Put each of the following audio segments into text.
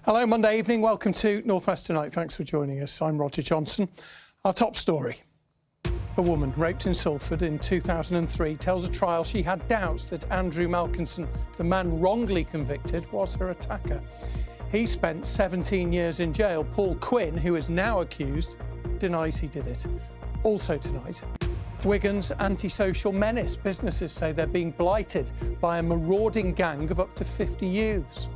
Hello, Monday evening. Welcome to North West Tonight. Thanks for joining us. I'm Roger Johnson. Our top story. A woman raped in Salford in 2003 tells a trial she had doubts that Andrew Malkinson, the man wrongly convicted, was her attacker. He spent 17 years in jail. Paul Quinn, who is now accused, denies he did it. Also tonight, Wigan's antisocial menace. Businesses say they're being blighted by a marauding gang of up to 50 youths.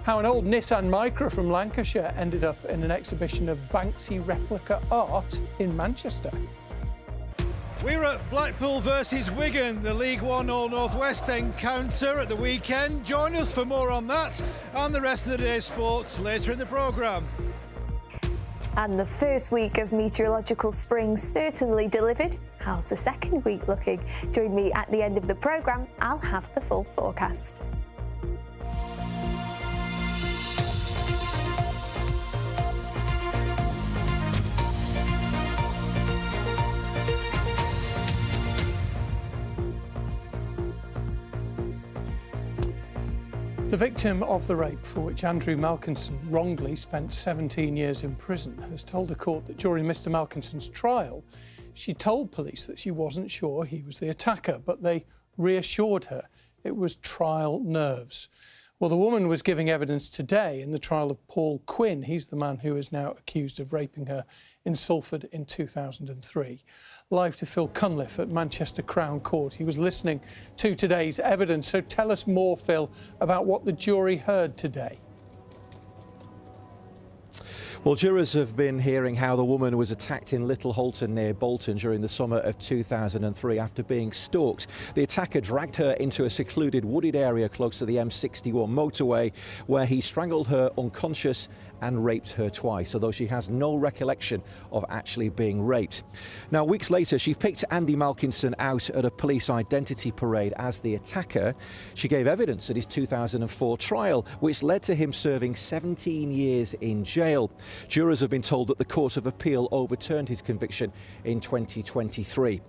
How an old Nissan Micra from Lancashire ended up in an exhibition of Banksy replica art in Manchester. We're at Blackpool versus Wigan, the League One All North West encounter at the weekend. Join us for more on that and the rest of the day's sports later in the programme. And the first week of meteorological spring certainly delivered. How's the second week looking? Join me at the end of the programme. I'll have the full forecast. The victim of the rape for which Andrew Malkinson wrongly spent 17 years in prison has told a court that during Mr Malkinson's trial, she told police that she wasn't sure he was the attacker, but they reassured her it was trial nerves. Well, the woman was giving evidence today in the trial of Paul Quinn. He's the man who is now accused of raping her in Salford in 2003. Live to Phil Cunliffe at Manchester Crown Court. He was listening to today's evidence. So tell us more, Phil, about what the jury heard today. Well, jurors have been hearing how the woman was attacked in Little Holton near Bolton during the summer of 2003 after being stalked. The attacker dragged her into a secluded wooded area close to the M61 motorway where he strangled her unconscious and raped her twice, although she has no recollection of actually being raped. Now, weeks later, she picked Andy Malkinson out at a police identity parade as the attacker. She gave evidence at his 2004 trial, which led to him serving 17 years in jail. Jurors have been told that the Court of Appeal overturned his conviction in 2023.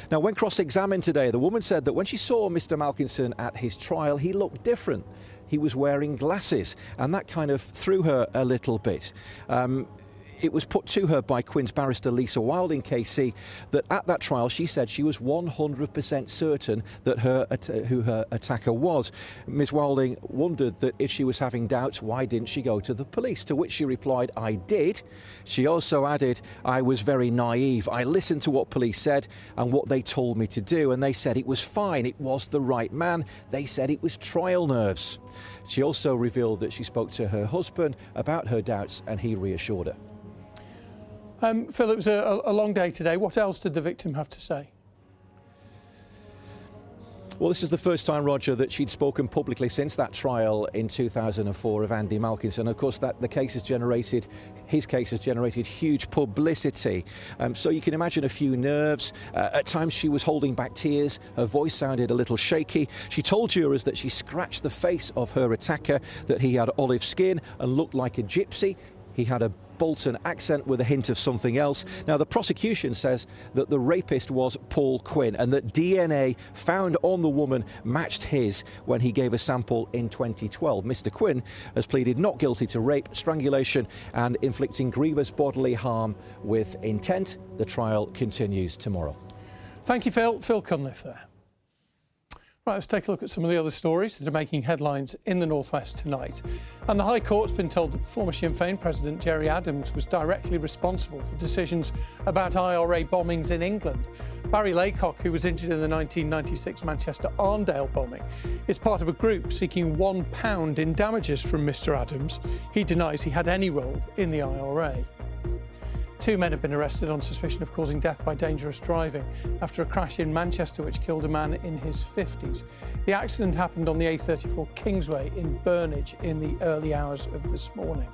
Now, when cross-examined today, the woman said that when she saw Mr Malkinson at his trial, he looked different. He was wearing glasses, and that kind of threw her a little bit. It was put to her by Quinn's barrister Lisa Wilding KC that at that trial she said she was 100% certain that who her attacker was. Ms Wilding wondered that if she was having doubts, why didn't she go to the police? To which she replied, "I did." She also added, "I was very naive. I listened to what police said and what they told me to do, and they said it was fine. It was the right man. They said it was trial nerves." She also revealed that she spoke to her husband about her doubts and he reassured her. Phil, it was a long day today. What else did the victim have to say? Well, this is the first time, Roger, that she'd spoken publicly since that trial in 2004 of Andy Malkinson. Of course, his case has generated huge publicity. So you can imagine a few nerves. At times she was holding back tears. Her voice sounded a little shaky. She told jurors that she scratched the face of her attacker, that he had olive skin and looked like a gypsy. He had a Bolton accent with a hint of something else. Now, the prosecution says that the rapist was Paul Quinn and that DNA found on the woman matched his when he gave a sample in 2012. Mr Quinn has pleaded not guilty to rape, strangulation and inflicting grievous bodily harm with intent. The trial continues tomorrow. Thank you, Phil. Phil Cunliffe there. Right, let's take a look at some of the other stories that are making headlines in the North West tonight. And the High Court's been told that former Sinn Féin President Gerry Adams was directly responsible for decisions about IRA bombings in England. Barry Laycock, who was injured in the 1996 Manchester Arndale bombing, is part of a group seeking £1 in damages from Mr Adams. He denies he had any role in the IRA. Two men have been arrested on suspicion of causing death by dangerous driving after a crash in Manchester which killed a man in his 50s. The accident happened on the A34 Kingsway in Burnage in the early hours of this morning.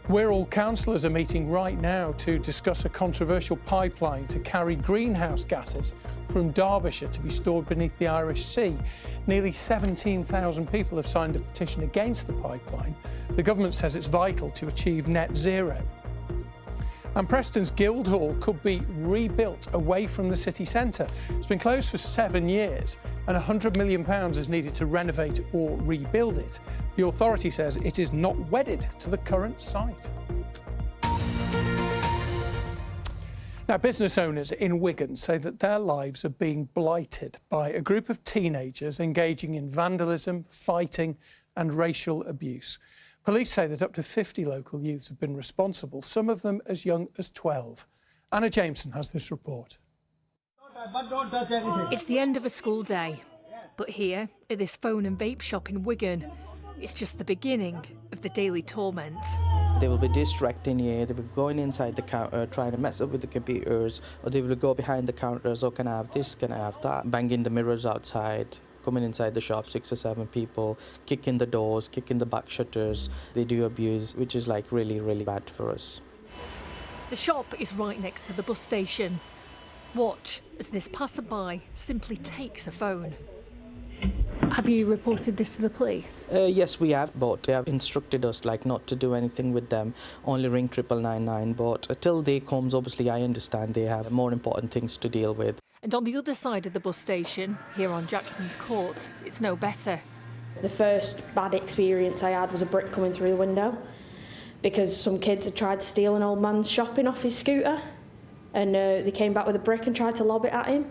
Wirral councillors are meeting right now to discuss a controversial pipeline to carry greenhouse gases from Derbyshire to be stored beneath the Irish Sea. Nearly 17,000 people have signed a petition against the pipeline. The government says it's vital to achieve net zero. And Preston's Guildhall could be rebuilt away from the city centre. It's been closed for 7 years and £100 million is needed to renovate or rebuild it. The authority says it is not wedded to the current site. Now, business owners in Wigan say that their lives are being blighted by a group of teenagers engaging in vandalism, fighting and racial abuse. Police say that up to 50 local youths have been responsible, some of them as young as 12. Anna Jameson has this report. It's the end of a school day, but here, at this phone and vape shop in Wigan, it's just the beginning of the daily torment. They will be distracting you, they will be going inside the counter, trying to mess up with the computers, or they will go behind the counters, oh, can I have this, can I have that, banging the mirrors outside, coming inside the shop, 6 or 7 people, kicking the doors, kicking the back shutters. They do abuse, which is like really, really bad for us. The shop is right next to the bus station. Watch as this passerby simply takes a phone. Have you reported this to the police? Yes, we have, but they have instructed us like not to do anything with them, only ring 999. But till they comes, obviously I understand they have more important things to deal with. And on the other side of the bus station, here on Jackson's Court, it's no better. The first bad experience I had was a brick coming through the window because some kids had tried to steal an old man's shopping off his scooter, and they came back with a brick and tried to lob it at him.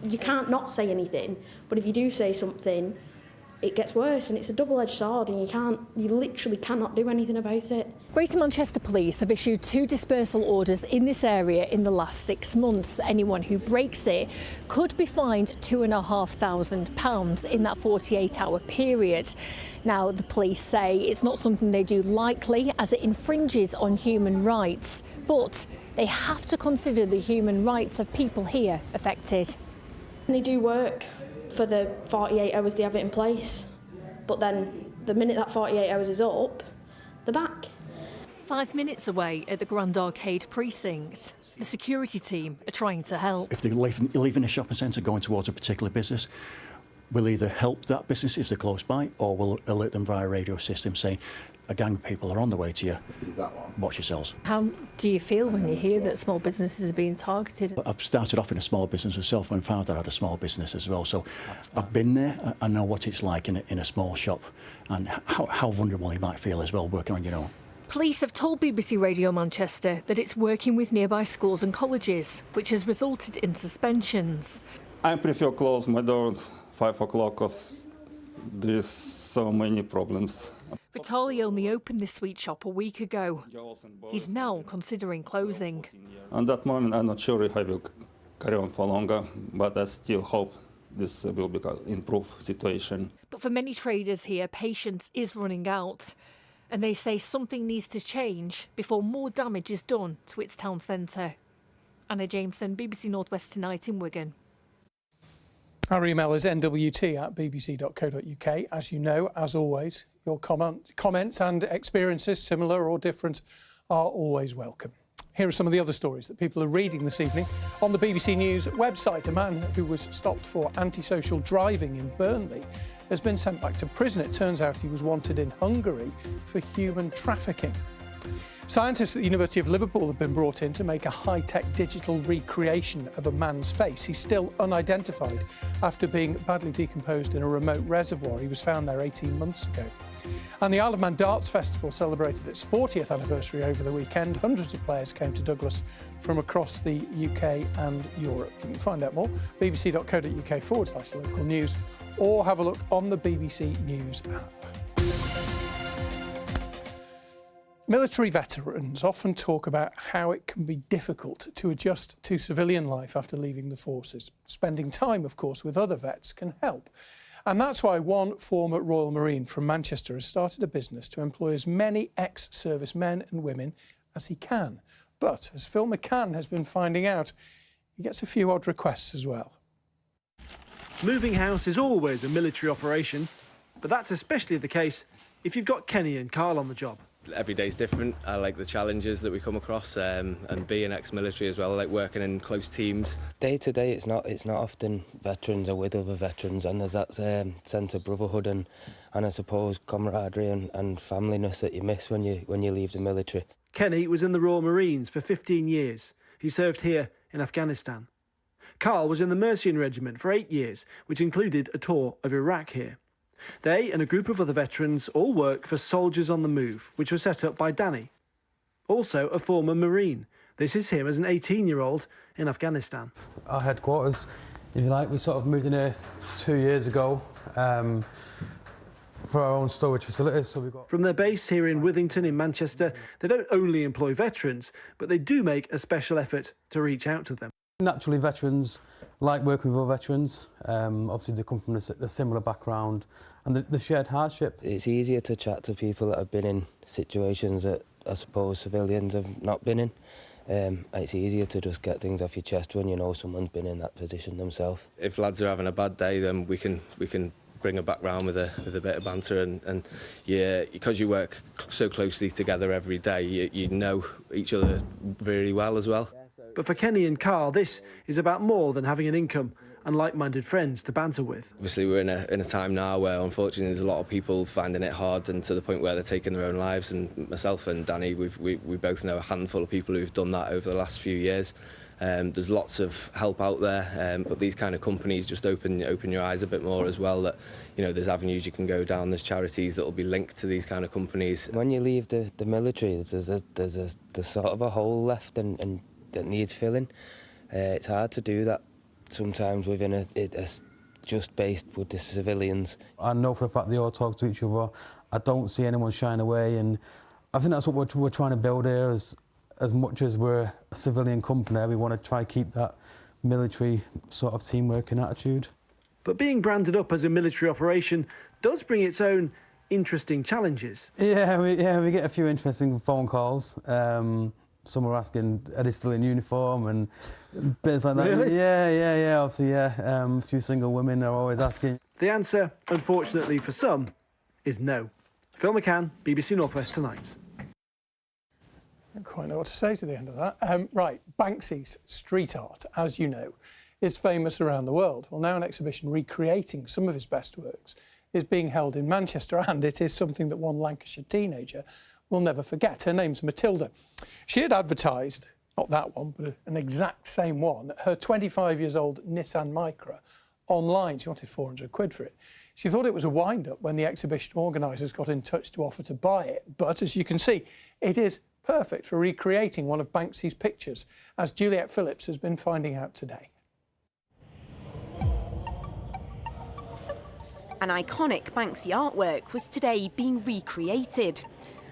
You can't not say anything, but if you do say something, it gets worse, and it's a double-edged sword, and you literally cannot do anything about it. Greater Manchester Police have issued 2 dispersal orders in this area in the last 6 months. Anyone who breaks it could be fined £2,500 in that 48-hour period. Now, the police say it's not something they do lightly, as it infringes on human rights, but they have to consider the human rights of people here affected. They do work for the 48 hours they have it in place, but then the minute that 48 hours is up, they're back. 5 minutes away at the Grand Arcade precinct, the security team are trying to help. If they're leaving a shopping centre going towards a particular business, we'll either help that business if they're close by, or we'll alert them via a radio system saying, a gang of people are on the way to you, watch yourselves. How do you feel when you hear that small businesses are being targeted? I've started off in a small business myself. My father had a small business as well, so I've been there. I know what it's like in a small shop, and how vulnerable you might feel as well working on your own. Police have told BBC Radio Manchester that it's working with nearby schools and colleges, which has resulted in suspensions. I prefer close my door at 5 o'clock because there's so many problems. Vitali only opened this sweet shop a week ago. He's now considering closing. At that moment, I'm not sure if I will carry on for longer, but I still hope this will improve situation. But for many traders here, patience is running out. And they say something needs to change before more damage is done to its town centre. Anna Jameson, BBC North West Tonight in Wigan. Our email is nwt@bbc.co.uk. As you know, as always, your comments and experiences, similar or different, are always welcome. Here are some of the other stories that people are reading this evening. On the BBC News website, a man who was stopped for antisocial driving in Burnley has been sent back to prison. It turns out he was wanted in Hungary for human trafficking. Scientists at the University of Liverpool have been brought in to make a high-tech digital recreation of a man's face. He's still unidentified after being badly decomposed in a remote reservoir. He was found there 18 months ago. And the Isle of Man Darts Festival celebrated its 40th anniversary over the weekend. Hundreds of players came to Douglas from across the UK and Europe. You can find out more, bbc.co.uk/local news, or have a look on the BBC News app. Military veterans often talk about how it can be difficult to adjust to civilian life after leaving the forces. Spending time, of course, with other vets can help. And that's why one former Royal Marine from Manchester has started a business to employ as many ex-service men and women as he can. But, as Phil McCann has been finding out, he gets a few odd requests as well. Moving house is always a military operation, but that's especially the case if you've got Kenny and Carl on the job. Every day's different. I like the challenges that we come across, and being ex-military as well. I like working in close teams. Day to day, it's not often veterans or with other veterans, and there's that sense of brotherhood and I suppose camaraderie and familyness that you miss when you leave the military. Kenny was in the Royal Marines for 15 years. He served here in Afghanistan. Carl was in the Mercian Regiment for 8 years, which included a tour of Iraq here. They and a group of other veterans all work for Soldiers on the Move, which was set up by Danny, also a former Marine. This is him as an 18-year-old in Afghanistan. Our headquarters, if you like, we sort of moved in here 2 years ago for our own storage facilities. So we've got... From their base here in Withington in Manchester, they don't only employ veterans, but they do make a special effort to reach out to them. Naturally, veterans like working with other veterans. Obviously, they come from a similar background and the shared hardship. It's easier to chat to people that have been in situations that I suppose civilians have not been in. It's easier to just get things off your chest when you know someone's been in that position themselves. If lads are having a bad day, then we can bring it back round with a bit of banter, and yeah, because you work so closely together every day, you know each other really well as well. But for Kenny and Carl, this is about more than having an income and like-minded friends to banter with. Obviously, we're in a time now where, unfortunately, there's a lot of people finding it hard, and to the point where they're taking their own lives. And myself and Danny, we both know a handful of people who've done that over the last few years. There's lots of help out there, but these kind of companies just open your eyes a bit more as well. That there's avenues you can go down. There's charities that will be linked to these kind of companies. When you leave the military, there's sort of a hole left and that needs filling. It's hard to do that sometimes within a just based with the civilians. I know for a fact they all talk to each other. I don't see anyone shying away, and I think that's what we're trying to build here. As much as we're a civilian company, we want to try to keep that military sort of teamwork and attitude. But being branded up as a military operation does bring its own interesting challenges. Yeah, we get a few interesting phone calls. Some are asking, are they still in uniform, and bits like that. Really? Yeah, obviously, yeah. A few single women are always asking. The answer, unfortunately for some, is no. Phil McCann, BBC North West Tonight. I don't quite know what to say to the end of that. Right, Banksy's street art, as you know, is famous around the world. Well, now an exhibition recreating some of his best works is being held in Manchester, and it is something that one Lancashire teenager will never forget. Her name's Matilda. She had advertised, not that one, but an exact same one, her 25-year-old Nissan Micra online. She wanted 400 quid for it. She thought it was a wind-up when the exhibition organisers got in touch to offer to buy it. But as you can see, it is perfect for recreating one of Banksy's pictures, as Juliet Phillips has been finding out today. An iconic Banksy artwork was today being recreated.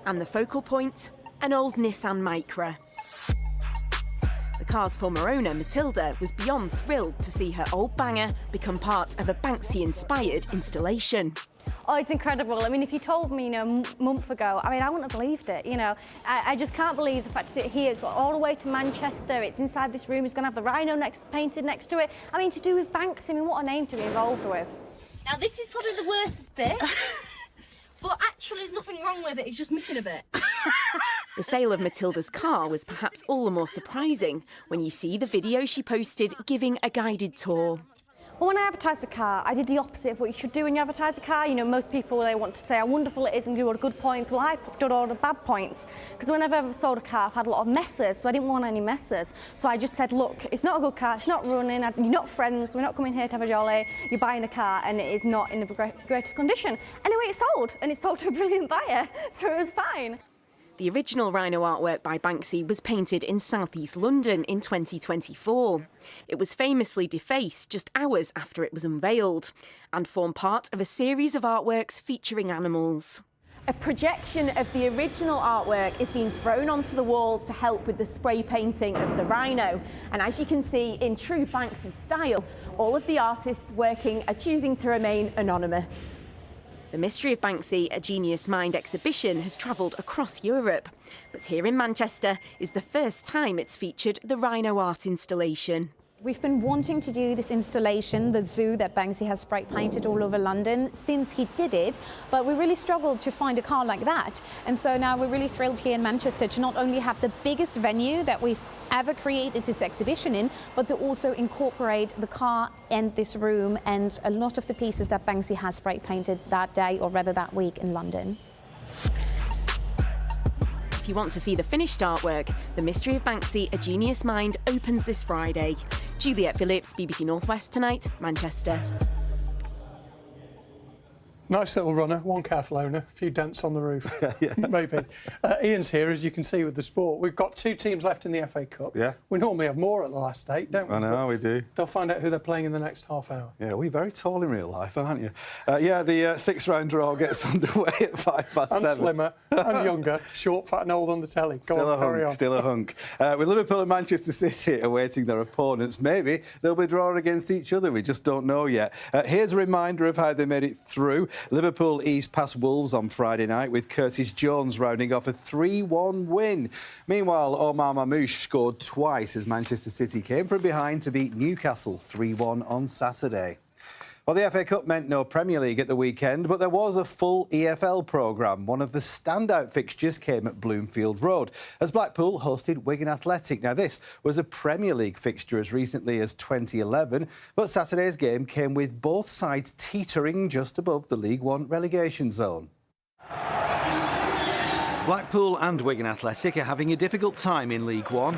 And the focal point, an old Nissan Micra. The car's former owner, Matilda, was beyond thrilled to see her old banger become part of a Banksy-inspired installation. Oh, it's incredible. I mean, if you told me, a month ago, I wouldn't have believed it, I just can't believe the fact that it's here. It's got all the way to Manchester. It's inside this room. It's going to have the rhino painted next to it. To do with Banksy, what a name to be involved with. Now, this is probably the worst bit. But actually, there's nothing wrong with it, it's just missing a bit. The sale of Matilda's car was perhaps all the more surprising when you see the video she posted giving a guided tour. Well, when I advertised a car, I did the opposite of what you should do when you advertise a car. Most people, they want to say how wonderful it is and do all the good points. Well, I did all the bad points, because whenever I've ever sold a car, I've had a lot of messes, so I didn't want any messes. So I just said, look, it's not a good car, it's not running, you're not friends, we're not coming here to have a jolly, you're buying a car and it is not in the greatest condition. Anyway, it sold, and it sold to a brilliant buyer, so it was fine. The original rhino artwork by Banksy was painted in southeast London in 2024. It was famously defaced just hours after it was unveiled and formed part of a series of artworks featuring animals. A projection of the original artwork is being thrown onto the wall to help with the spray painting of the rhino. And as you can see, in true Banksy style, all of the artists working are choosing to remain anonymous. The Mystery of Banksy, a Genius Mind exhibition, has travelled across Europe. But here in Manchester is the first time it's featured the rhino art installation. We've been wanting to do this installation, the zoo that Banksy has spray painted all over London, since he did it, but we really struggled to find a car like that. And so now we're really thrilled here in Manchester to not only have the biggest venue that we've ever created this exhibition in, but to also incorporate the car and this room and a lot of the pieces that Banksy has spray painted that day, or rather that week, in London. If you want to see the finished artwork, The Mystery of Banksy, A Genius Mind opens this Friday. Juliet Phillips, BBC North West Tonight, Manchester. Nice little runner, one careful owner, a few dents on the roof, maybe. Ian's here, as you can see, with the sport. We've got 2 teams left in the FA Cup. Yeah. We normally have more at the last 8, don't we? I know, we do. They'll find out who they're playing in the next half hour. Yeah, we're very tall in real life, aren't you? Yeah, the 6th-round draw gets underway at 7:05. And slimmer, and younger, short, fat and old on the telly. Still a hunk. With Liverpool and Manchester City awaiting their opponents, maybe they'll be drawing against each other. We just don't know yet. Here's a reminder of how they made it through. Liverpool eased past Wolves on Friday night, with Curtis Jones rounding off a 3-1 win. Meanwhile, Omar Mamouche scored twice as Manchester City came from behind to beat Newcastle 3-1 on Saturday. Well, the FA Cup meant no Premier League at the weekend, but there was a full EFL programme. One of the standout fixtures came at Bloomfield Road, as Blackpool hosted Wigan Athletic. Now, this was a Premier League fixture as recently as 2011, but Saturday's game came with both sides teetering just above the League One relegation zone. Blackpool and Wigan Athletic are having a difficult time in League One.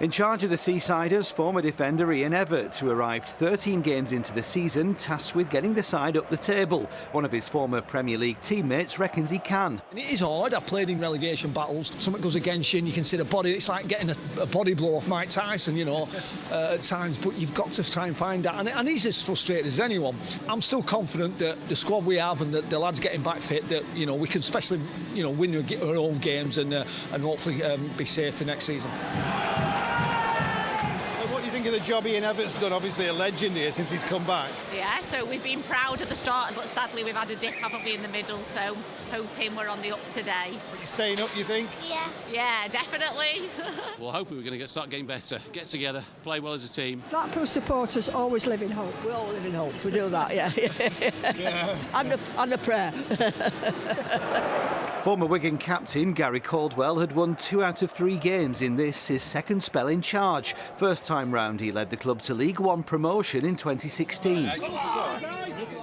In charge of the Seasiders, former defender Ian Evatt, who arrived 13 games into the season, tasked with getting the side up the table. One of his former Premier League teammates reckons he can. And it is hard. I've played in relegation battles. Something goes against you and you can see the body. It's like getting a body blow off Mike Tyson, you know, at times. But you've got to try and find that. And he's as frustrated as anyone. I'm still confident that the squad we have and the lads getting back fit, that, you know, we can especially, you know, win our own games and hopefully be safe for next season. Think of the job Ian Evatt's done, obviously a legend here since he's come back. Yeah, so we've been proud at the start, but sadly we've had a dip, haven't we, in the middle, so hoping we're on the up today. Are you staying up, you think? Yeah, definitely. Well, hoping we're going to start getting better, get together, play well as a team. Blackpool supporters always live in hope. We all live in hope. We do that, yeah. And a prayer. Former Wigan captain Gary Caldwell had won 2 out of 3 games in this, his second spell in charge. First time round, he led the club to League One promotion in 2016.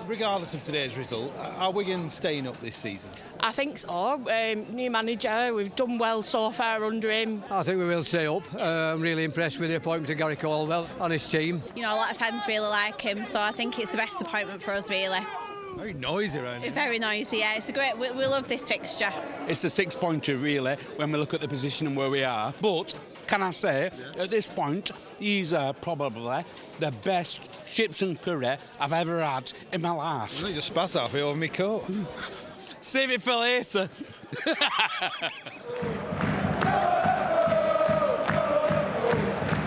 Regardless of today's result, are Wigan staying up this season? I think so. New manager, we've done well so far under him. I think we will stay up. I'm really impressed with the appointment of Gary Caldwell and his team. You know, a lot of fans really like him, so I think it's the best appointment for us, really. Very noisy around here. Very noisy, yeah. It's a great. We love this fixture. It's a 6-pointer, really, when we look at the position and where we are. But can I say, at this point, he's probably the best chips and curry I've ever had in my life. You just spat off it over my coat. Save it for later.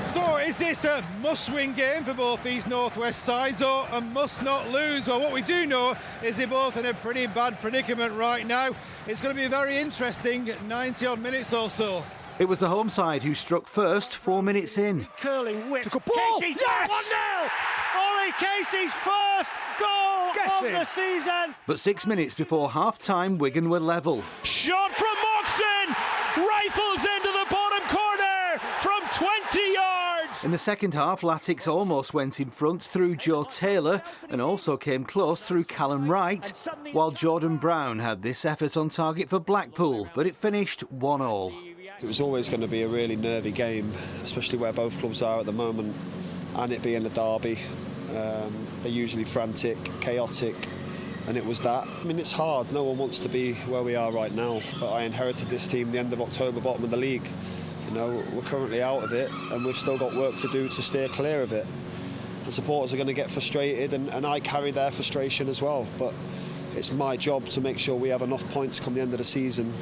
So, is this a must-win game for both these Northwest sides, or a must-not-lose? Well, what we do know is they're both in a pretty bad predicament right now. It's going to be a very interesting 90-odd minutes or so. It was the home side who struck first 4 minutes in. Curling whip. Casey's yes! 1-0! Ollie Casey's first goal of the season. But 6 minutes before half-time, Wigan were level. Shot from Moxon! Rifles into the bottom corner from 20 yards! In the second half, Latics almost went in front through Joe Taylor and also came close through Callum Wright, while Jordan Brown had this effort on target for Blackpool, but it finished 1-1. It was always going to be a really nervy game, especially where both clubs are at the moment, and it being a derby. They're usually frantic, chaotic, and it was that. I mean, it's hard. No one wants to be where we are right now, but I inherited this team the end of October, bottom of the league. You know, we're currently out of it, and we've still got work to do to steer clear of it. The supporters are going to get frustrated, and I carry their frustration as well, but it's my job to make sure we have enough points come the end of the season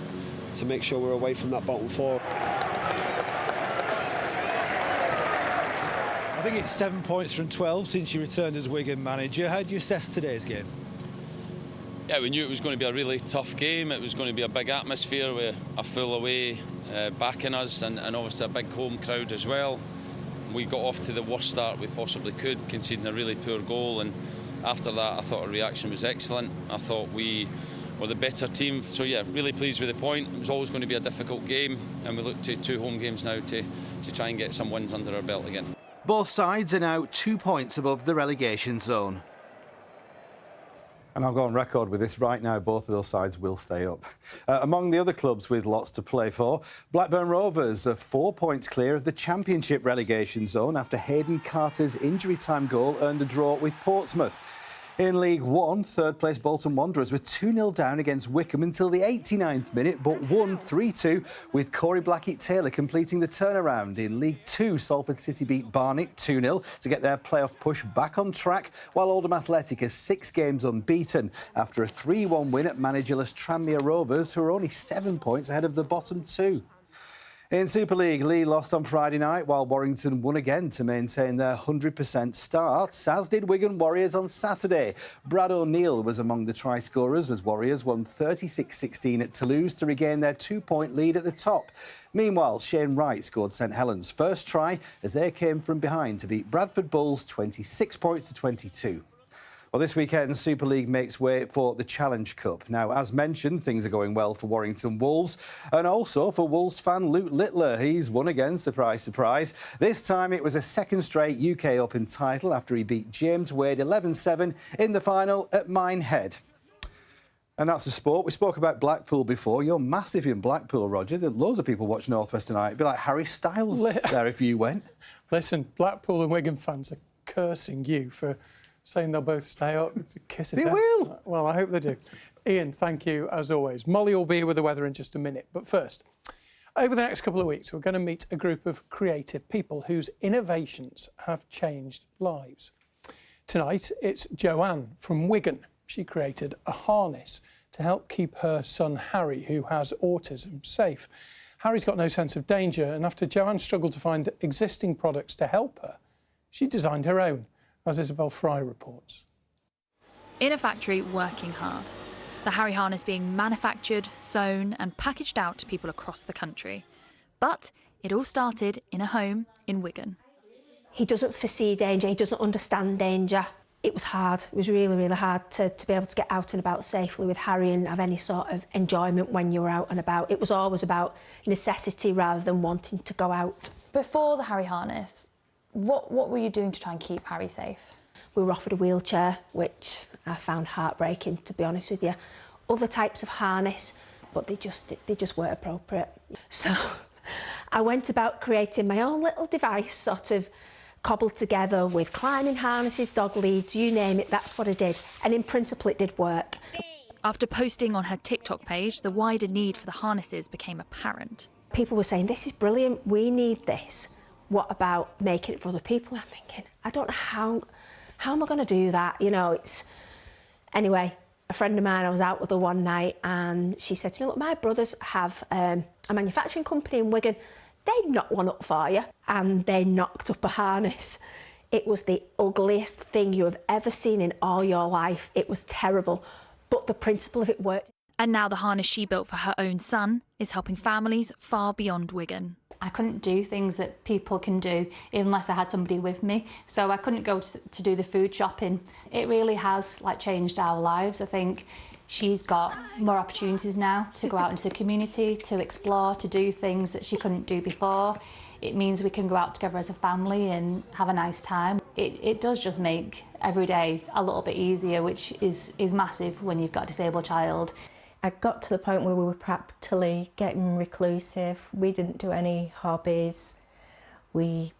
to make sure we're away from that bottom 4. I think it's 7 points from 12 since you returned as Wigan manager. How do you assess today's game? Yeah, we knew it was going to be a really tough game. It was going to be a big atmosphere with a full away backing us and obviously a big home crowd as well. We got off to the worst start we possibly could, conceding a really poor goal, and after that I thought our reaction was excellent. I thought we were the better team, so yeah, really pleased with the point. It was always going to be a difficult game, and we look to 2 home games now to try and get some wins under our belt again. Both sides are now 2 points above the relegation zone. And I'll go on record with this right now, both of those sides will stay up. Among the other clubs with lots to play for, Blackburn Rovers are 4 points clear of the Championship relegation zone after Hayden Carter's injury time goal earned a draw with Portsmouth. In League One, third-place Bolton Wanderers were 2-0 down against Wigan until the 89th minute, but won 3-2, with Corey Blackett-Taylor completing the turnaround. In League Two, Salford City beat Barnet 2-0 to get their playoff push back on track, while Oldham Athletic is 6 games unbeaten after a 3-1 win at managerless Tranmere Rovers, who are only 7 points ahead of the bottom 2. In Super League, Lee lost on Friday night while Warrington won again to maintain their 100% start, as did Wigan Warriors on Saturday. Brad O'Neill was among the try scorers as Warriors won 36-16 at Toulouse to regain their 2-point lead at the top. Meanwhile, Shane Wright scored St Helens' first try as they came from behind to beat Bradford Bulls 26 points to 22. Well, this weekend, Super League makes way for the Challenge Cup. Now, as mentioned, things are going well for Warrington Wolves and also for Wolves fan Luke Littler. He's won again, surprise, surprise. This time it was a second straight UK Open title after he beat James Wade 11-7 in the final at Minehead. And that's the sport. We spoke about Blackpool before. You're massive in Blackpool, Roger. There are loads of people watch North West tonight. It'd be like Harry Styles there if you went. Listen, Blackpool and Wigan fans are cursing you for saying they'll both stay up. It's a kiss of death. They will. Well, I hope they do. Ian, thank you as always. Molly will be here with the weather in just a minute. But first, over the next couple of weeks, we're going to meet a group of creative people whose innovations have changed lives. Tonight, it's Joanne from Wigan. She created a harness to help keep her son Harry, who has autism, safe. Harry's got no sense of danger, and after Joanne struggled to find existing products to help her, she designed her own, as Isabel Fry reports. In a factory working hard, the Harry harness being manufactured, sewn and packaged out to people across the country. But it all started in a home in Wigan. He doesn't foresee danger, he doesn't understand danger. It was hard, it was really, really hard to be able to get out and about safely with Harry and have any sort of enjoyment when you were out and about. It was always about necessity rather than wanting to go out. Before the Harry harness, what were you doing to try and keep Harry safe? We were offered a wheelchair, which I found heartbreaking, to be honest with you. Other types of harness, but they just weren't appropriate. So I went about creating my own little device, sort of cobbled together with climbing harnesses, dog leads, you name it, that's what I did. And in principle, it did work. After posting on her TikTok page, the wider need for the harnesses became apparent. People were saying, this is brilliant, we need this. What about making it for other people? I'm thinking, I don't know how am I going to do that? You know, it's... Anyway, a friend of mine, I was out with her one night and she said to me, look, my brothers have a manufacturing company in Wigan. They'd knock one up for you. And they knocked up a harness. It was the ugliest thing you have ever seen in all your life. It was terrible, but the principle of it worked. And now the harness she built for her own son is helping families far beyond Wigan. I couldn't do things that people can do unless I had somebody with me. So I couldn't go to do the food shopping. It really has changed our lives. I think she's got more opportunities now to go out into the community, to explore, to do things that she couldn't do before. It means we can go out together as a family and have a nice time. It does just make every day a little bit easier, which is massive when you've got a disabled child. I got to the point where we were practically getting reclusive. We didn't do any hobbies. We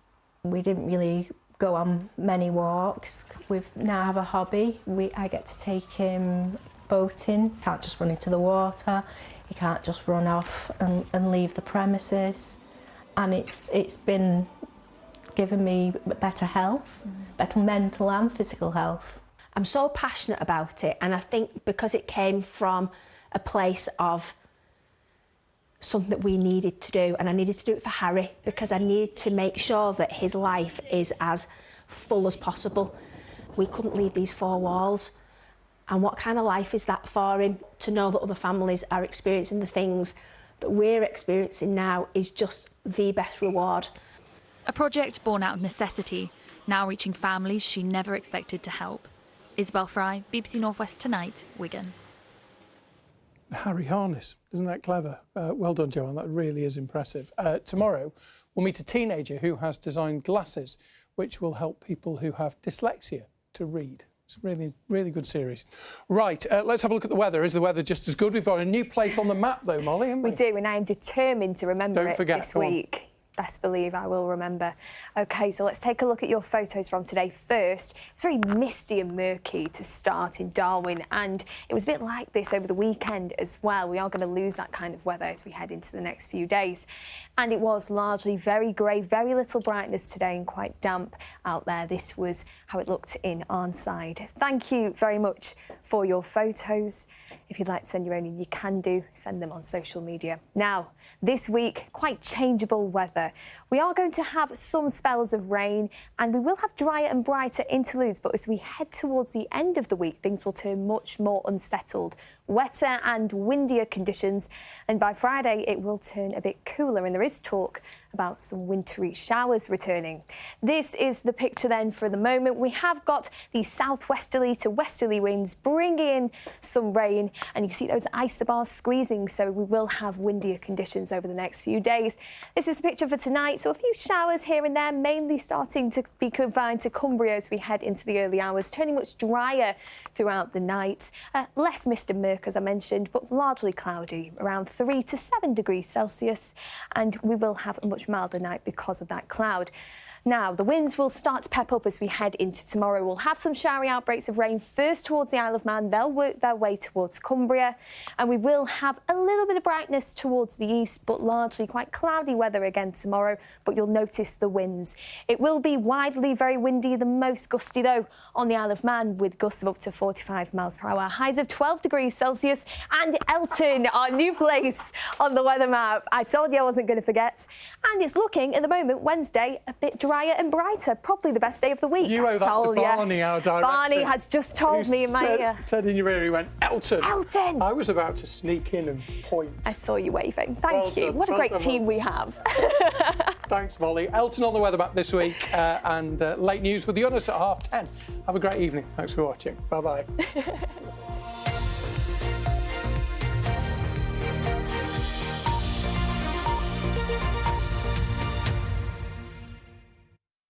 didn't really go on many walks. We now have a hobby. I get to take him boating. He can't just run into the water. He can't just run off and leave the premises. And it's been giving me better health, better mental and physical health. I'm so passionate about it, and I think because it came from a place of something that we needed to do, and I needed to do it for Harry because I needed to make sure that his life is as full as possible. We couldn't leave these four walls, and what kind of life is that for him? To know that other families are experiencing the things that we're experiencing now is just the best reward. A project born out of necessity, now reaching families she never expected to help. Isabel Fry, BBC North West Tonight, Wigan. The Harry harness, isn't that clever? Well done, Joanne, that really is impressive. Tomorrow, we'll meet a teenager who has designed glasses which will help people who have dyslexia to read. It's a really, really good series. Right, let's have a look at the weather. Is the weather just as good? We've got a new place on the map, though, Molly, haven't we? We do, and I am determined to remember Don't forget, this week. Best believe I will remember. OK, so let's take a look at your photos from today. First, it's very misty and murky to start in Darwin, and it was a bit like this over the weekend as well. We are going to lose that kind of weather as we head into the next few days. And it was largely very grey, very little brightness today and quite damp out there. This was how it looked in Arnside. Thank you very much for your photos. If you'd like to send your own in, you can do. Send them on social media. Now, this week, quite changeable weather. We are going to have some spells of rain and we will have drier and brighter interludes, but as we head towards the end of the week, things will turn much more unsettled. Wetter and windier conditions, and by Friday it will turn a bit cooler, and there is talk about some wintry showers returning. This is the picture then for the moment. We have got the southwesterly to westerly winds bringing in some rain, and you can see those isobars squeezing, so we will have windier conditions over the next few days. This is the picture for tonight, so a few showers here and there, mainly starting to be confined to Cumbria as we head into the early hours, turning much drier throughout the night. Less mist and murk, as I mentioned, but largely cloudy, around 3 to 7 degrees Celsius, and we will have a much milder night because of that cloud. Now, the winds will start to pep up as we head into tomorrow. We'll have some showery outbreaks of rain first towards the Isle of Man. They'll work their way towards Cumbria, and we will have a little bit of brightness towards the east, but largely quite cloudy weather again tomorrow, but you'll notice the winds. It will be widely very windy, the most gusty, though, on the Isle of Man, with gusts of up to 45 miles per hour, highs of 12 degrees Celsius, and Elton, our new place on the weather map. I told you I wasn't going to forget. And it's looking, at the moment, Wednesday, a bit drier and brighter, probably the best day of the week. You owe that to Barney, our director. Barney has just told me in my ear. Said in your ear, he went, Elton. Elton! I was about to sneak in and point. I saw you waving. Thank you. What a great team we have. Thanks, Molly. Elton on the weather map this week, and late news with the Unners at 10:30. Have a great evening. Thanks for watching. Bye-bye.